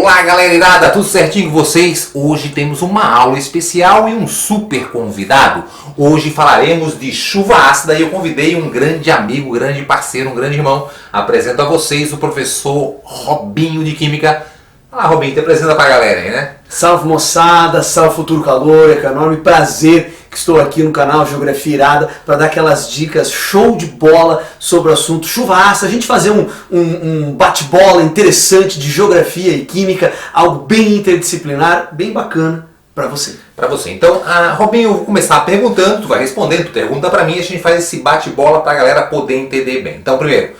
Olá galera irada, tudo certinho com vocês? Hoje temos uma aula especial e um super convidado. Hoje falaremos de chuva ácida e eu convidei um grande amigo, grande parceiro, um grande irmão. Apresento a vocês o professor Robinho de Química. Ah, Robinho, te apresenta pra galera aí, né? Salve moçada, salve futuro calor, é com enorme prazer que estou aqui no canal Geografia Irada para dar aquelas dicas show de bola sobre o assunto chuva ácida, a gente fazer um bate-bola interessante de geografia e química, algo bem interdisciplinar, bem bacana para você. Para você. Então, Robinho, eu vou começar perguntando, tu vai respondendo, tu pergunta para mim e a gente faz esse bate-bola para a galera poder entender bem. Então, primeiro,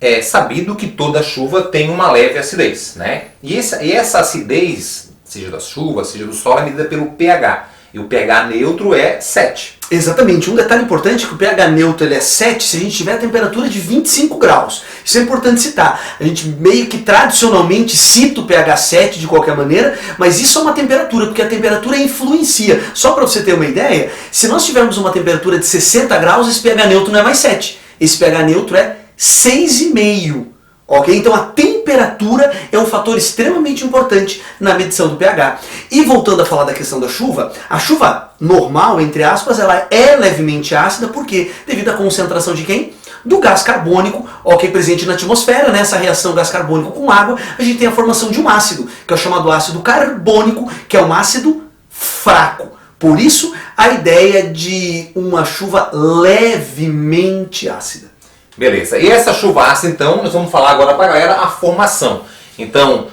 é sabido que toda chuva tem uma leve acidez, né? E essa acidez, seja da chuva, seja do sol, é medida pelo pH. E o pH neutro é 7. Exatamente. Um detalhe importante é que o pH neutro ele é 7 se a gente tiver a temperatura de 25 graus. Isso é importante citar. A gente meio que tradicionalmente cita o pH 7 de qualquer maneira, mas isso é uma temperatura, porque a temperatura influencia. Só para você ter uma ideia, se nós tivermos uma temperatura de 60 graus, esse pH neutro não é mais 7. Esse pH neutro é 6,5. Ok? Então a temperatura é um fator extremamente importante na medição do pH. E voltando a falar da questão da chuva, a chuva normal, entre aspas, ela é levemente ácida, por quê? Devido à concentração de quem? Do gás carbônico, ok, presente na atmosfera. Nessa reação gás carbônico com água, a gente tem a formação de um ácido, que é o chamado ácido carbônico, que é um ácido fraco. Por isso, a ideia de uma chuva levemente ácida. Beleza, e essa chuva ácida, então, nós vamos falar agora para a galera a formação. Então,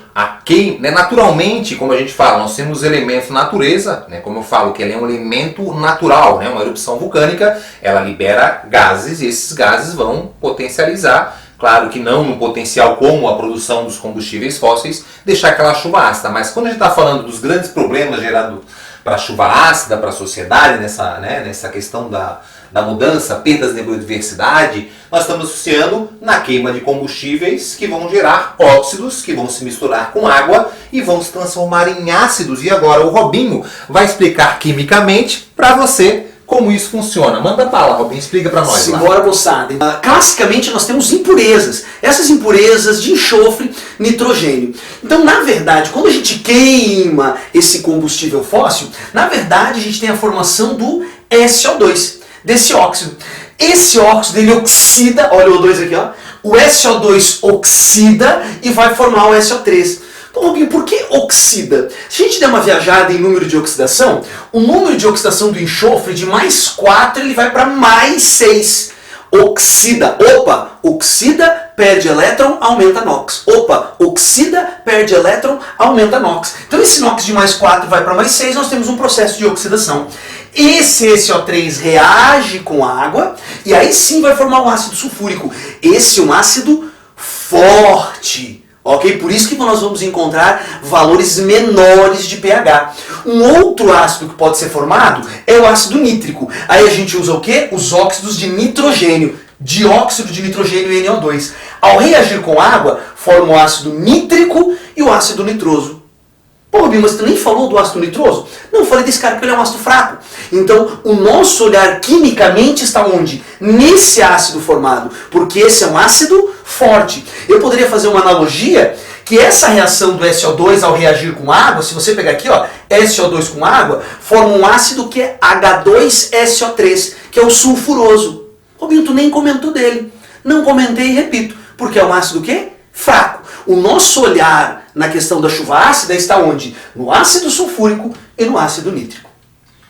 naturalmente, como a gente fala, nós temos elementos natureza, né, como eu falo, que ele é um elemento natural, né, uma erupção vulcânica, ela libera gases e esses gases vão potencializar, claro que não no potencial como a produção dos combustíveis fósseis, deixar aquela chuva ácida. Mas quando a gente está falando dos grandes problemas gerados para a chuva ácida, para a sociedade, nessa questão da mudança, perdas de biodiversidade, nós estamos associando na queima de combustíveis que vão gerar óxidos, que vão se misturar com água e vão se transformar em ácidos. E agora o Robinho vai explicar quimicamente para você como isso funciona. Manda bala, Robinho, explica para nós. Simbora, moçada. Classicamente nós temos impurezas. Essas impurezas de enxofre, nitrogênio. Então, na verdade, quando a gente queima esse combustível fóssil, na verdade a gente tem a formação do SO2, desse óxido. Esse óxido ele oxida, olha o O2 aqui, ó. O SO2 oxida e vai formar o SO3. Então, Robinho, por que oxida? Se a gente der uma viajada em número de oxidação, o número de oxidação do enxofre de mais 4 ele vai para mais 6. Oxida. Opa, oxida, perde elétron, aumenta NOx. Opa, oxida, perde elétron, aumenta NOx. Então esse NOx de mais 4 vai para mais 6, nós temos um processo de oxidação. Esse SO3 reage com a água e aí sim vai formar um ácido sulfúrico. Esse é um ácido forte. Ok? Por isso que nós vamos encontrar valores menores de pH. Um outro ácido que pode ser formado é o ácido nítrico. Aí a gente usa o quê? Os óxidos de nitrogênio. Dióxido de nitrogênio e NO2. Ao reagir com água, forma o ácido nítrico e o ácido nitroso. Pô, Rubinho, mas tu nem falou do ácido nitroso? Não, eu falei desse cara porque ele é um ácido fraco. Então, o nosso olhar quimicamente está onde? Nesse ácido formado, porque esse é um ácido forte. Eu poderia fazer uma analogia que essa reação do SO2 ao reagir com água, se você pegar aqui, ó, SO2 com água, forma um ácido que é H2SO3, que é o sulfuroso. Rubinho, tu nem comentou dele. Não comentei e repito, porque é um ácido o quê? Fraco. O nosso olhar na questão da chuva ácida está onde? No ácido sulfúrico e no ácido nítrico.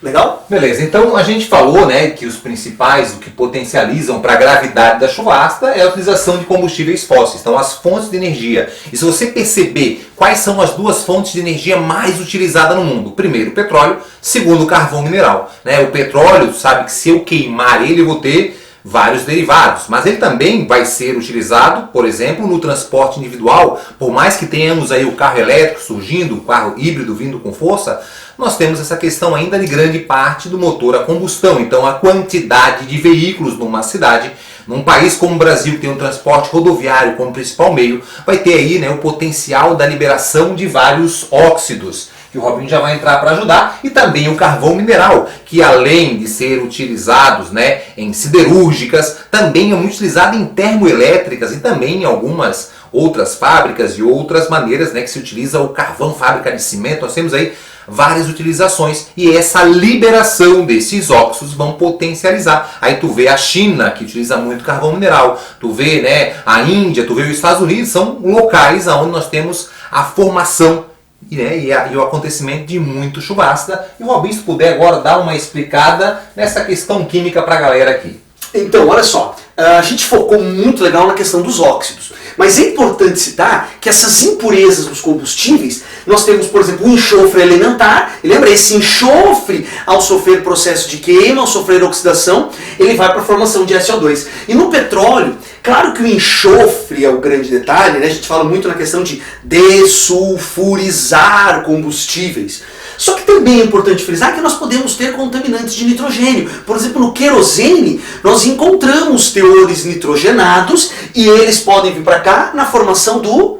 Legal? Beleza, então a gente falou, né, que os principais, o que potencializam para a gravidade da chuva ácida é a utilização de combustíveis fósseis, então as fontes de energia. E se você perceber quais são as duas fontes de energia mais utilizadas no mundo, primeiro o petróleo, segundo o carvão mineral. Né? O petróleo, sabe que se eu queimar ele eu vou ter vários derivados, mas ele também vai ser utilizado, por exemplo, no transporte individual. Por mais que tenhamos aí o carro elétrico surgindo, o carro híbrido vindo com força, nós temos essa questão ainda de grande parte do motor a combustão. Então a quantidade de veículos numa cidade, num país como o Brasil, que tem um transporte rodoviário como principal meio, vai ter aí, né, o potencial da liberação de vários óxidos. que o Robinho já vai entrar para ajudar, e também o carvão mineral, que além de ser utilizados, né, em siderúrgicas, também é muito utilizado em termoelétricas e também em algumas outras fábricas e outras maneiras, né, que se utiliza o carvão, fábrica de cimento. Nós temos aí várias utilizações e essa liberação desses óxidos vão potencializar. Aí tu vê a China, que utiliza muito carvão mineral, tu vê, né, a Índia, tu vê os Estados Unidos, são locais onde nós temos a formação, né, e o acontecimento de muito chuva ácida. E o Robinho, se puder agora dar uma explicada nessa questão química para a galera aqui. Então, olha só, a gente focou muito legal na questão dos óxidos, mas é importante citar que essas impurezas dos combustíveis, nós temos, por exemplo, o enxofre elementar, e lembra, esse enxofre, ao sofrer processo de queima, ao sofrer oxidação, ele vai para a formação de SO2. E no petróleo, claro que o enxofre é o grande detalhe, né? A gente fala muito na questão de dessulfurizar combustíveis. Só que também é importante frisar que nós podemos ter contaminantes de nitrogênio. Por exemplo, no querosene, nós encontramos teores nitrogenados e eles podem vir para cá na formação do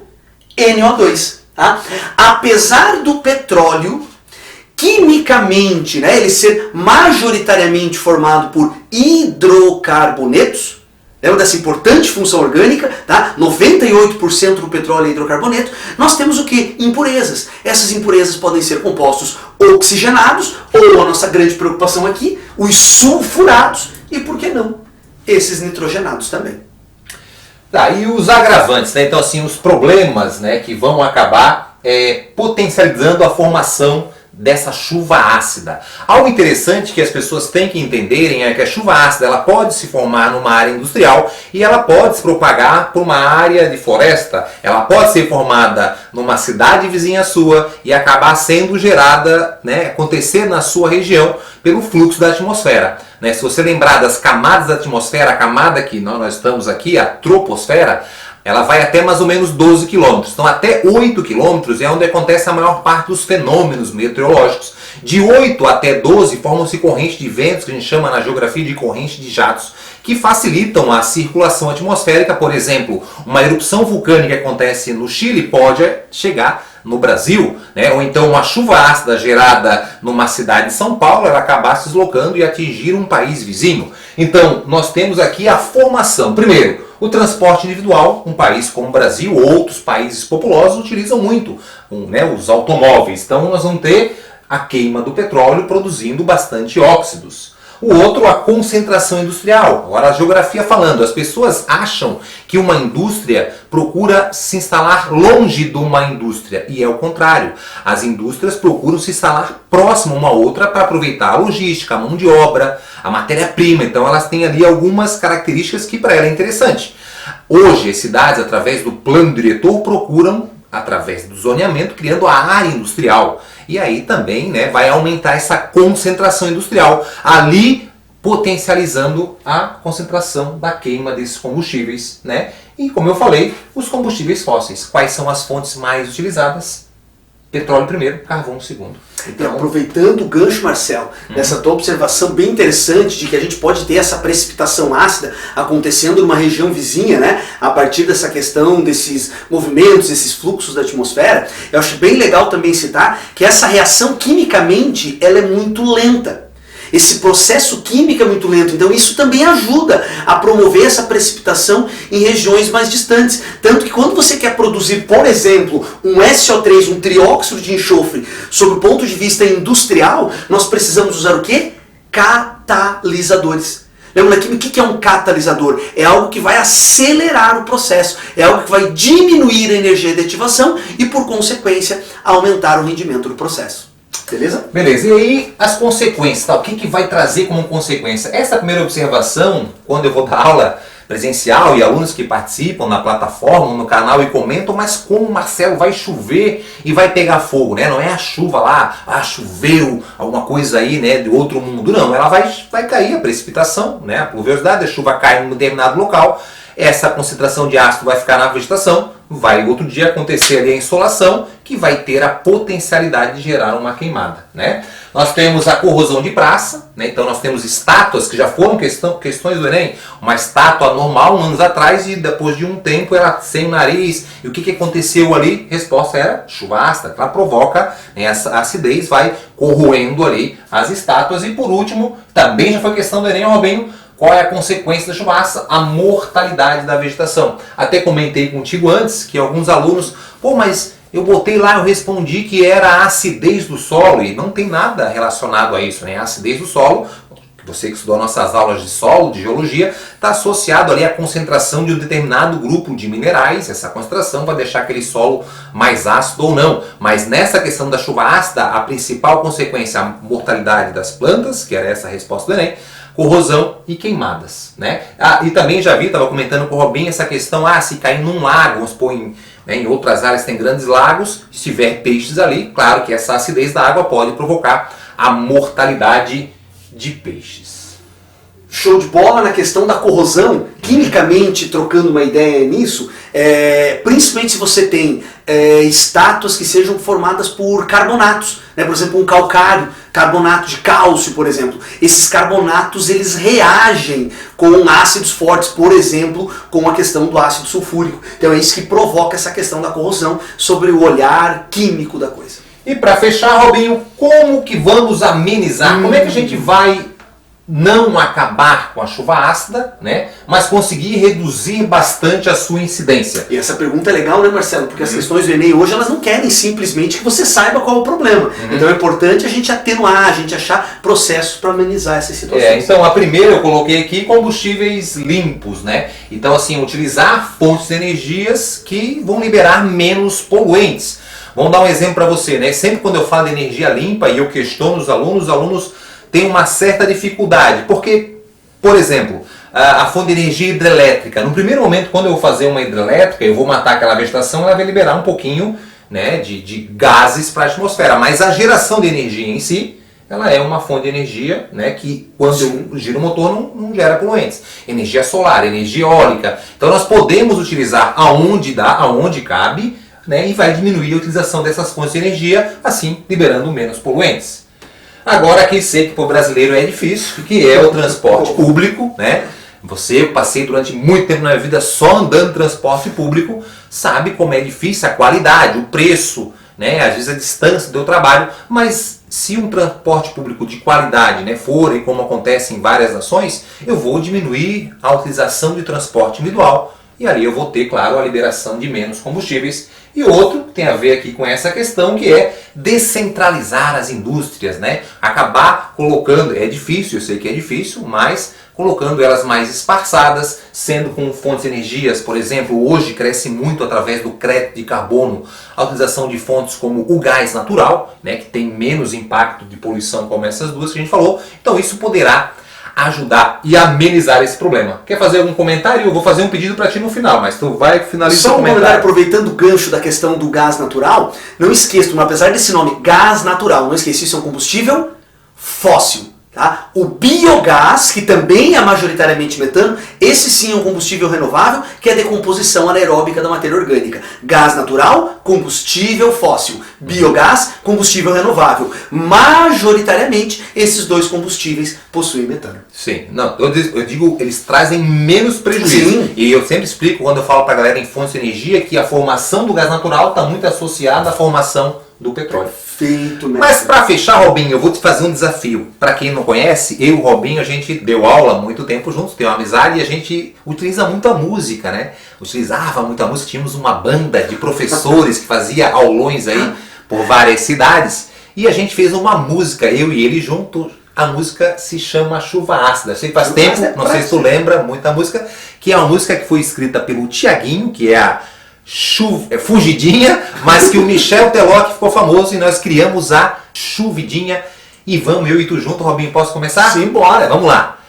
NO2. Tá? Apesar do petróleo, quimicamente, né, ele ser majoritariamente formado por hidrocarbonetos, lembra dessa importante função orgânica, tá? 98% do petróleo é hidrocarboneto. Nós temos o que? Impurezas. Essas impurezas podem ser compostos oxigenados, ou a nossa grande preocupação aqui, os sulfurados, e por que não? Esses nitrogenados também. Tá, e os agravantes, né? Então assim, os problemas, né, que vão acabar potencializando a formação dessa chuva ácida. Algo interessante que as pessoas têm que entenderem é que a chuva ácida ela pode se formar numa área industrial e ela pode se propagar por uma área de floresta. Ela pode ser formada numa cidade vizinha sua e acabar sendo gerada, né, acontecer na sua região pelo fluxo da atmosfera. Né? Se você lembrar das camadas da atmosfera, a camada que nós estamos aqui, a troposfera, ela vai até mais ou menos 12 km. Então até 8 km é onde acontece a maior parte dos fenômenos meteorológicos. De 8 até 12 formam-se correntes de ventos, que a gente chama na geografia de corrente de jatos, que facilitam a circulação atmosférica. Por exemplo, uma erupção vulcânica que acontece no Chile pode chegar no Brasil, né? Ou então uma chuva ácida gerada numa cidade de São Paulo, ela acabar se deslocando e atingir um país vizinho. Então nós temos aqui a formação. Primeiro, o transporte individual. Um país como o Brasil, outros países populosos utilizam muito, né, os automóveis. Então nós vamos ter a queima do petróleo produzindo bastante óxidos. O outro, a concentração industrial. Agora a geografia falando, as pessoas acham que uma indústria procura se instalar longe de uma indústria, e é o contrário. As indústrias procuram se instalar próximo uma outra para aproveitar a logística, a mão de obra, a matéria-prima. Então elas têm ali algumas características que para ela é interessante. Hoje as cidades, através do plano diretor, procuram, através do zoneamento, criando a área industrial. E aí também, né, vai aumentar essa concentração industrial, ali potencializando a concentração da queima desses combustíveis, né? E como eu falei, os combustíveis fósseis. Quais são as fontes mais utilizadas? Petróleo primeiro, carvão segundo. Então, aproveitando o gancho, Marcelo, dessa tua observação bem interessante de que a gente pode ter essa precipitação ácida acontecendo numa região vizinha, né, a partir dessa questão desses movimentos, esses fluxos da atmosfera, eu acho bem legal também citar que essa reação quimicamente ela é muito lenta. Esse processo químico é muito lento, então isso também ajuda a promover essa precipitação em regiões mais distantes. Tanto que quando você quer produzir, por exemplo, um SO3, um trióxido de enxofre, sob o ponto de vista industrial, nós precisamos usar o quê? Catalisadores. Lembra aqui, o que é um catalisador? É algo que vai acelerar o processo, é algo que vai diminuir a energia de ativação e, por consequência, aumentar o rendimento do processo. Beleza? Beleza. E aí as consequências, tá? O que vai trazer como consequência? Essa primeira observação, quando eu vou dar aula presencial e alunos que participam na plataforma, no canal e comentam, mas como, Marcelo, vai chover e vai pegar fogo, né? Não é a chuva lá, choveu, alguma coisa aí, né, de outro mundo, não. Ela vai cair a precipitação, né? A pluviosidade, a chuva cai em um determinado local, essa concentração de ácido vai ficar na vegetação, vai outro dia acontecer ali a insolação, que vai ter a potencialidade de gerar uma queimada, né? Nós temos a corrosão de praça, né? Então nós temos estátuas que já foram questões do Enem. Uma estátua normal, anos atrás, e depois de um tempo ela sem o nariz. E o que aconteceu ali? Resposta era chuva ácida. Ela provoca, né, essa acidez, vai corroendo ali as estátuas. E por último, também já foi questão do Enem, Robinho, qual é a consequência da chuva ácida? A mortalidade da vegetação. Até comentei contigo antes que alguns alunos, mas eu botei lá, eu respondi que era a acidez do solo, e não tem nada relacionado a isso, né? A acidez do solo, você que estudou nossas aulas de solo, de geologia, está associado ali à concentração de um determinado grupo de minerais. Essa concentração vai deixar aquele solo mais ácido ou não. Mas nessa questão da chuva ácida, a principal consequência é a mortalidade das plantas, que era essa a resposta do Enem, corrosão e queimadas, né? E também já vi, estava comentando com o Robinho, essa questão, se cair num lago, vamos supor, em outras áreas tem grandes lagos, se tiver peixes ali, claro que essa acidez da água pode provocar a mortalidade de peixes. Show de bola na questão da corrosão, quimicamente, trocando uma ideia nisso, principalmente se você tem estátuas que sejam formadas por carbonatos, né? Por exemplo, um calcário, carbonato de cálcio, por exemplo. Esses carbonatos, eles reagem com ácidos fortes, por exemplo, com a questão do ácido sulfúrico. Então é isso que provoca essa questão da corrosão sobre o olhar químico da coisa. E para fechar, Robinho, como que vamos amenizar? Como é que a gente vai não acabar com a chuva ácida, né, mas conseguir reduzir bastante a sua incidência? E essa pergunta é legal, né, Marcelo? Porque as questões do Enem hoje, elas não querem simplesmente que você saiba qual é o problema. Então é importante a gente atenuar, a gente achar processos para amenizar essas situações. Então a primeira eu coloquei aqui combustíveis limpos, né? Então assim, utilizar fontes de energias que vão liberar menos poluentes. Vamos dar um exemplo para você, né? Sempre quando eu falo de energia limpa e eu questiono os alunos têm uma certa dificuldade. Porque, por exemplo, a fonte de energia hidrelétrica, no primeiro momento, quando eu vou fazer uma hidrelétrica, eu vou matar aquela vegetação, ela vai liberar um pouquinho, né, de gases para a atmosfera. Mas a geração de energia em si, ela é uma fonte de energia, né, que quando eu giro o motor não gera poluentes. Energia solar, energia eólica. Então nós podemos utilizar aonde dá, aonde cabe, né, e vai diminuir a utilização dessas fontes de energia, assim liberando menos poluentes. Agora aqui sei que para o brasileiro é difícil, que é o transporte público, né? Eu passei durante muito tempo na minha vida só andando em transporte público, sabe como é difícil a qualidade, o preço, né? Às vezes a distância do trabalho, mas se um transporte público de qualidade, né, for, e como acontece em várias nações, eu vou diminuir a utilização de transporte individual e ali eu vou ter, claro, a liberação de menos combustíveis. E outro tem a ver aqui com essa questão, que é descentralizar as indústrias, né? Acabar colocando, é difícil, eu sei que é difícil, mas colocando elas mais esparçadas, sendo com fontes de energias, por exemplo, hoje cresce muito através do crédito de carbono, a utilização de fontes como o gás natural, né, que tem menos impacto de poluição como essas duas que a gente falou. Então isso poderá ajudar e amenizar esse problema. Quer fazer algum comentário? Eu vou fazer um pedido para ti no final, mas tu vai finalizar o comentário. Só um comentário, aproveitando o gancho da questão do gás natural, não esqueça, apesar desse nome, gás natural, não esqueça, isso é um combustível fóssil. Tá? O biogás, que também é majoritariamente metano, esse sim é um combustível renovável, que é a decomposição anaeróbica da matéria orgânica. Gás natural, combustível fóssil. Biogás, combustível renovável. Majoritariamente, esses dois combustíveis possuem metano. Sim, não, eu digo, eles trazem menos prejuízo. Sim. E eu sempre explico, quando eu falo para a galera em fontes de energia, que a formação do gás natural está muito associada à formação do petróleo. Perfeito, mestre. Mas para fechar, Robinho, eu vou te fazer um desafio. Para quem não conhece, eu e o Robinho, a gente deu aula há muito tempo juntos, tem uma amizade, e a gente utiliza muita música, né? Utilizava muita música, tínhamos uma banda de professores que fazia aulões aí por várias cidades, e a gente fez uma música, eu e ele juntos. A música se chama Chuva Ácida. Sei que faz tempo, não sei se tu lembra muito da música, que é uma música que foi escrita pelo Tiaguinho, que é a Fugidinha, mas que o Michel Teló ficou famoso e nós criamos a Chuvidinha. E vamos, eu e tu junto, Robinho, posso começar? Sim, bora. Vamos lá.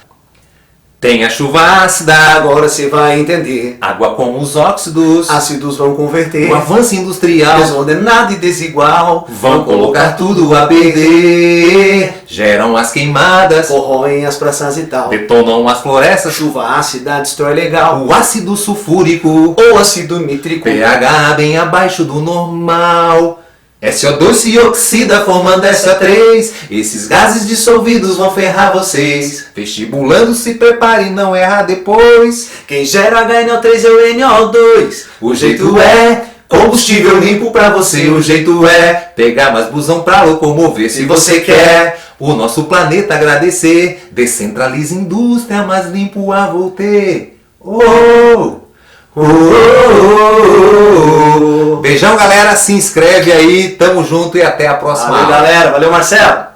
Tem a chuva ácida, agora você vai entender. Água com os óxidos, Ácidos vão converter. o avanço industrial, desordenado e desigual. vão colocar tudo a perder. Geram as queimadas, Corroem as praças e tal. detonam as florestas. Chuva ácida destrói legal. O ácido sulfúrico, Ou ácido nítrico. pH bem abaixo do normal. SO2 se oxida formando SO3. Esses gases dissolvidos vão ferrar vocês. Vestibulando, se prepare, não errar depois. Quem gera HNO3 é o NO2. O jeito é combustível limpo pra você. O jeito é pegar mais busão pra locomover. Se você quer o nosso planeta agradecer, descentralize indústria, mais limpo a volter. Beijão, galera. Se inscreve aí. Tamo junto e até a próxima. Valeu, galera. Valeu, Marcelo.